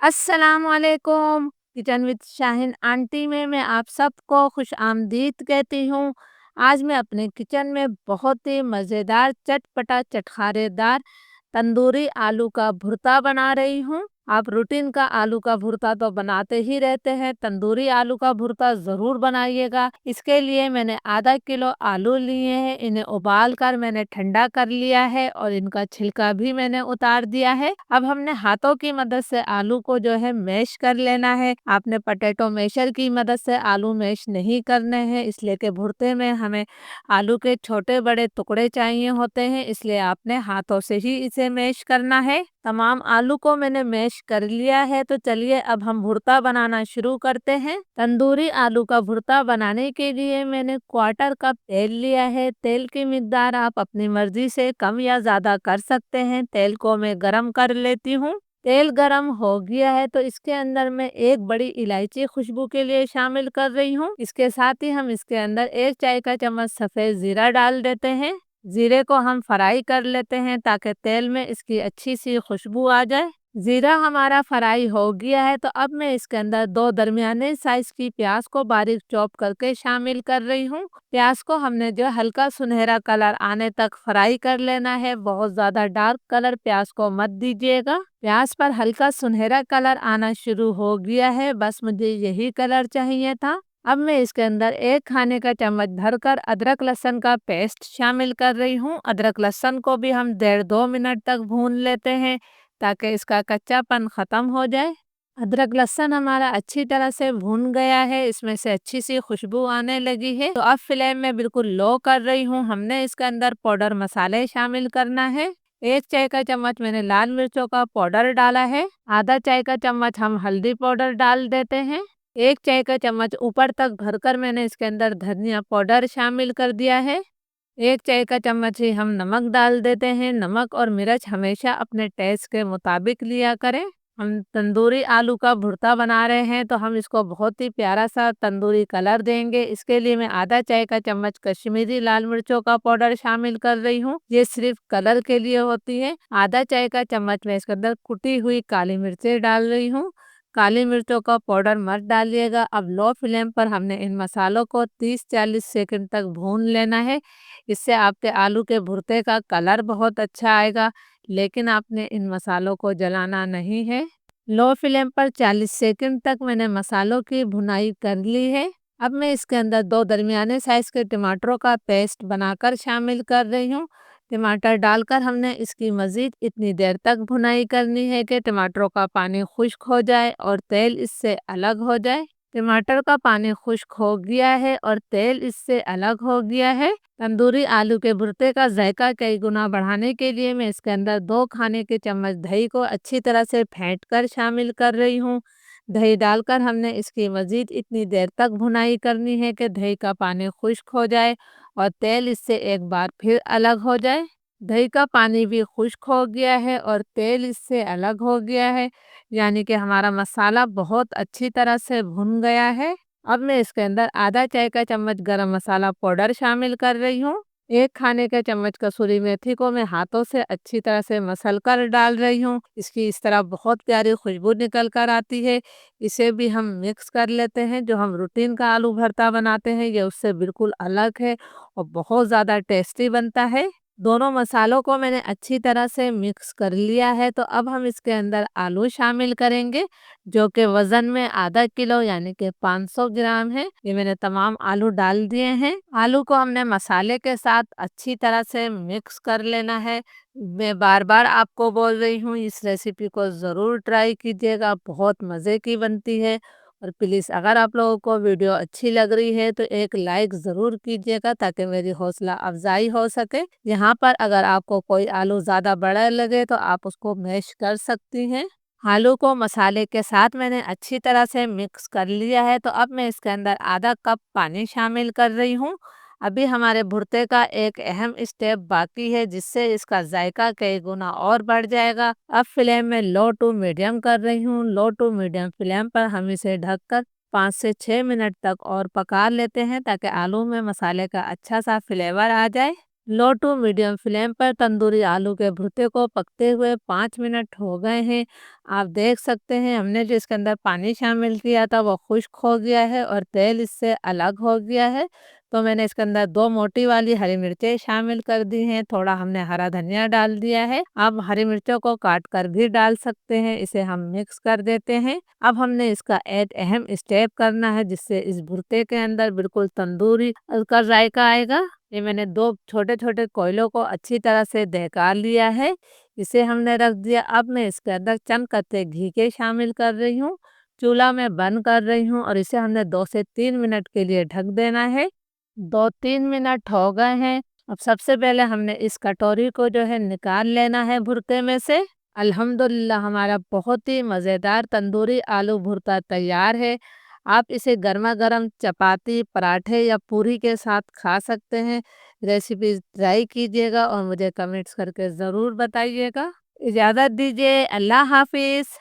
अस्सलाम वालेकुम। Kitchen with Shaheen aunty में मैं आप सबको खुश आमदीद कहती हूँ। आज मैं अपने किचन में बहुत ही मज़ेदार चटपटा चटखारेदार तंदूरी आलू का भुर्ता बना रही हूँ। आप रूटीन का आलू का भुर्ता तो बनाते ही रहते हैं, तंदूरी आलू का भुर्ता ज़रूर बनाइएगा। इसके लिए मैंने आधा किलो आलू लिए हैं, इन्हें उबाल कर मैंने ठंडा कर लिया है और इनका छिलका भी मैंने उतार दिया है। अब हमने हाथों की मदद से आलू को जो है मैश कर लेना है। आपने पोटैटो मैशर की मदद से आलू मैश नहीं करने हैं, इसलिए कि भुर्ते में हमें आलू के छोटे बड़े टुकड़े चाहिए होते हैं, इसलिए आपने हाथों से ही इसे मैश करना है। तमाम आलू को मैंने मैश कर लिया है, तो चलिए अब हम भुर्ता बनाना शुरू करते हैं। तंदूरी आलू का भुर्ता बनाने के लिए मैंने क्वार्टर कप तेल लिया है। तेल की मिकदार आप अपनी मर्जी से कम या ज़्यादा कर सकते हैं। तेल को मैं गरम कर लेती हूँ। तेल गरम हो गया है तो इसके अंदर मैं एक बड़ी इलायची खुशबू के लिए शामिल कर रही हूँ। इसके साथ ही हम इसके अंदर 1 चाय का चम्मच सफ़ेद ज़ीरा डाल देते हैं। ज़ीरे को हम फ्राई कर लेते हैं ताकि तेल में इसकी अच्छी सी खुशबू आ जाए। ज़ीरा हमारा फ्राई हो गया है तो अब मैं इसके अंदर 2 दरमियाने साइज़ की प्याज को बारीक चॉप करके शामिल कर रही हूँ। प्याज को हमने जो हल्का सुनहरा कलर आने तक फ्राई कर लेना है, बहुत ज़्यादा डार्क कलर प्याज को मत दीजिएगा। प्याज पर हल्का सुनहरा कलर आना शुरू हो गया है, बस मुझे यही कलर चाहिए था। अब मैं इसके अंदर 1 खाने का चम्मच भरकर अदरक लहसुन का पेस्ट शामिल कर रही हूँ। अदरक लहसुन को भी हम 1.5-2 मिनट तक भून लेते हैं ताकि इसका कच्चापन ख़त्म हो जाए। अदरक लहसुन हमारा अच्छी तरह से भून गया है, इसमें से अच्छी सी खुशबू आने लगी है, तो अब फ्लेम में बिल्कुल लो कर रही हूँ। हमने इसके अंदर पाउडर मसाले शामिल करना है। 1 चाय का चम्मच मैंने लाल मिर्चों का पाउडर डाला है। आधा चाय का चम्मच हम हल्दी पाउडर डाल देते हैं। 1 चाय का चम्मच ऊपर तक भरकर मैंने इसके अंदर धनिया पाउडर शामिल कर दिया है। 1 चाय का चम्मच ही हम नमक डाल देते हैं। नमक और मिर्च हमेशा अपने टेस्ट के मुताबिक लिया करें। हम तंदूरी आलू का भुर्ता बना रहे हैं तो हम इसको बहुत ही प्यारा सा तंदूरी कलर देंगे। इसके लिए मैं आधा चाय का चम्मच कश्मीरी लाल मिर्चों का पाउडर शामिल कर रही हूँ, ये सिर्फ कलर के लिए होती है। आधा चाय का चम्मच मैं इसके अंदर कुटी हुई काली मिर्चें डाल रही हूँ। काली मिर्चों का पाउडर मत डालिएगा। अब लो फ्लेम पर हमने इन मसालों को 30-40 सेकंड तक भून लेना है। इससे आपके आलू के भुर्ते का कलर बहुत अच्छा आएगा, लेकिन आपने इन मसालों को जलाना नहीं है। लो फ्लेम पर 40 सेकंड तक मैंने मसालों की भुनाई कर ली है। अब मैं इसके अंदर 2 दरमियाने साइज़ के टमाटरों का पेस्ट बनाकर शामिल कर रही हूँ। टमाटर डालकर हमने इसकी मज़ीद इतनी देर तक भुनाई करनी है कि टमाटरों का पानी खुश्क हो जाए और तेल इससे अलग हो जाए। टमाटर का पानी खुश्क हो गया है और तेल इससे अलग हो गया है। तंदूरी आलू के भुर्ते का जायका कई गुना बढ़ाने के लिए मैं इसके अंदर 2 खाने के चम्मच दही को अच्छी तरह से फेंट कर शामिल कर रही हूँ। दही डालकर हमने इसकी मज़ीद इतनी देर तक भुनाई करनी है कि दही का पानी खुश्क हो जाए और तेल इससे एक बार फिर अलग हो जाए। दही का पानी भी खुश्क हो गया है और तेल इससे अलग हो गया है, यानी कि हमारा मसाला बहुत अच्छी तरह से भुन गया है। अब मैं इसके अंदर आधा चाय का चम्मच गरम मसाला पाउडर शामिल कर रही हूँ। 1 खाने का चम्मच कसूरी मेथी को मैं हाथों से अच्छी तरह से मसल कर डाल रही हूँ। इसकी इस तरह बहुत प्यारी खुशबू निकल कर आती है। इसे भी हम मिक्स कर लेते हैं। जो हम रूटीन का आलू भरता बनाते हैं, ये उससे बिल्कुल अलग है और बहुत ज़्यादा टेस्टी बनता है। दोनों मसालों को मैंने अच्छी तरह से मिक्स कर लिया है, तो अब हम इसके अंदर आलू शामिल करेंगे, जो कि वज़न में आधा किलो यानी कि 500 ग्राम है। ये मैंने तमाम आलू डाल दिए हैं। आलू को हमने मसाले के साथ अच्छी तरह से मिक्स कर लेना है। मैं बार-बार आपको बोल रही हूँ, इस रेसिपी को ज़रूर ट्राई कीजिएगा, बहुत मज़े की बनती है। और प्लीज़ अगर आप लोगों को वीडियो अच्छी लग रही है तो एक लाइक ज़रूर कीजिएगा ताकि मेरी हौसला अफ़ज़ाई हो सके। यहाँ पर अगर आपको कोई आलू ज़्यादा बड़ा लगे तो आप उसको मैश कर सकती हैं। आलू को मसाले के साथ मैंने अच्छी तरह से मिक्स कर लिया है, तो अब मैं इसके अंदर आधा कप पानी शामिल कर रही हूँ। अभी हमारे भुर्ते का एक अहम स्टेप बाकी है, जिससे इसका जायका कई गुना और बढ़ जाएगा। अब फ्लेम में लो टू मीडियम कर रही हूँ। लो टू मीडियम फ्लेम पर हम इसे ढककर 5 से 6 मिनट तक और पका लेते हैं ताकि आलू में मसाले का अच्छा सा फ्लेवर आ जाए। लो टू मीडियम फ्लेम पर तंदूरी आलू के भुर्ते को पकते हुए 5 मिनट हो गए हैं। आप देख सकते हैं हमने जो इसके अंदर पानी शामिल किया था वो खुश्क हो गया है और तेल इससे अलग हो गया है। तो मैंने इसके अंदर 2 मोटी वाली हरी मिर्चें शामिल कर दी हैं, थोड़ा हमने हरा धनिया डाल दिया है। आप हरी मिर्चों को काट कर भी डाल सकते हैं। इसे हम मिक्स कर देते हैं। अब हमने इसका एक अहम स्टेप करना है जिससे इस भुर्ते के अंदर बिल्कुल तंदूरी का जायका आएगा। ये मैंने 2 छोटे-छोटे कोयलों को अच्छी तरह से दहका लिया है, इसे हमने रख दिया। अब मैं इसके अंदर चंद कतरे घी के शामिल कर रही हूँ, चूल्हा मैं बंद कर रही हूँ और इसे हमने 2 से 3 मिनट के लिए ढक देना है। 2-3 मिनट हो गए हैं। अब सबसे पहले हमने इस कटोरी को जो है निकाल लेना है भुर्ते में से। अल्हम्दुलिल्लाह हमारा बहुत ही मज़ेदार तंदूरी आलू भुर्ता तैयार है। आप इसे गरमा-गरम चपाती, पराठे या पूरी के साथ खा सकते हैं। रेसिपी ट्राई कीजिएगा और मुझे कमेंट्स करके ज़रूर बताइएगा। इजाज़त दीजिए, अल्लाह हाफ़िज़।